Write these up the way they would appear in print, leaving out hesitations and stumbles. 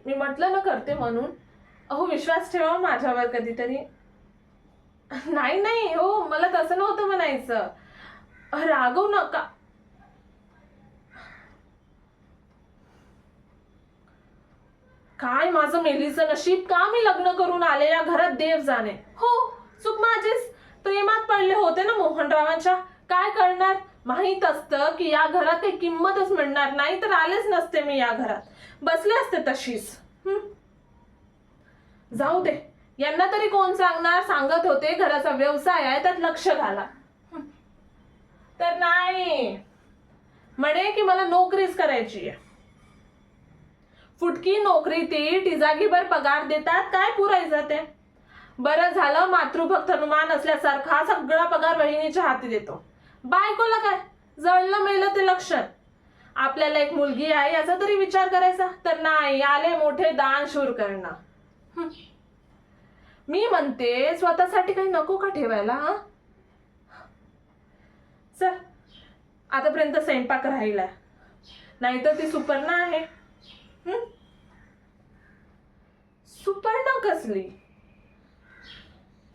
मी म्हटलं ना करते म्हणून. अहो विश्वास ठेवा माझ्यावर कधीतरी. नाही नाही हो, मला तसं नव्हतं म्हणायचं. रागवू नका. काय माझं मेलीचं नशीब, का मी लग्न करून आले या घरात देव जाणे. हो, चूक माझीच. प्रेमात पडले होते ना मोहनरावांच्या. काय करणार, माहित असतं की या घरात एक किंमतच मिळणार नाही तर आलेच नसते मी या घरात, बसले असते तशीच. जाऊ दे, यांना तरी कोण सांगणार. सांगत होते घराचा व्यवसाय आहे त्यात लक्ष घाला. तर नाही म्हणे की मला नोकरीच करायची आहे. फुटकी नोकरी ती टिजागीभर पगार देतात, काय पुरायचं ते. बरं झालं मातृभक्त हनुमान असल्यासारखा सगळा पगार वहिनीच्या हाती देतो. बायकोला काय, जळलं मेलं ते लक्षण. आपल्याला एक मुलगी आहे याचा तरी विचार करायचा. तर नाही, आले मोठे दानशूर करणं. मी म्हणते स्वतःसाठी काही नको का ठेवायला. चल, आतापर्यंत स्वयंपाक राहिला, नाहीतर ती सुपर्णा आहे. सुपर्णा कसली,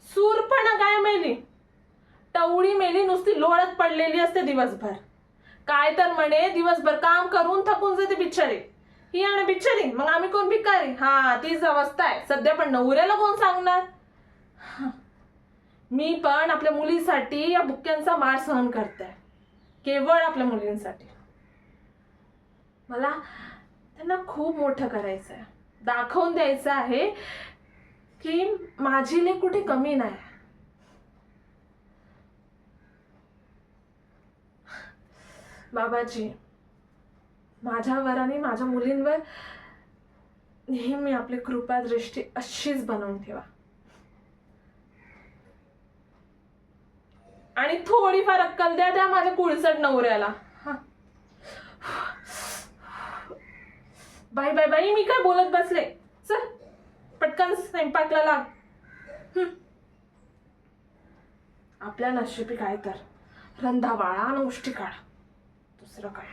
सूरपणा काय मेली, टवळी मेली, नुसती लोळत पडलेली असते दिवसभर. काय तर म्हणे दिवसभर काम करून थकून जाते बिचारी. ही आणि बिचारी, मग आम्ही कोण भिकारी. हा, तीच अवस्था आहे सध्या. पण नवऱ्याला कोण सांगणार. मी पण आपल्या मुलीसाठी या बुक्क्यांचा मार सहन करते, केवळ आपल्या मुलींसाठी. मला त्यांना खूप मोठं करायचं आहे, दाखवून द्यायचं आहे की माझी लेक कुठे कमी नाही. बाबाजी, माझ्यावर आणि माझ्या मुलींवर नेहमी आपली कृपा दृष्टी अशीच बनवून ठेवा. आणि थोडीफार अक्कल द्या त्या माझ्या कुळसट नवऱ्याला. बाई बाई बाई, मी काय बोलत बसले. चल पटकन स्वयंपाकला लाग. आपल्या नशिबी काय तर रंधा बाळा, उष्टी काढ, दुसरं काय.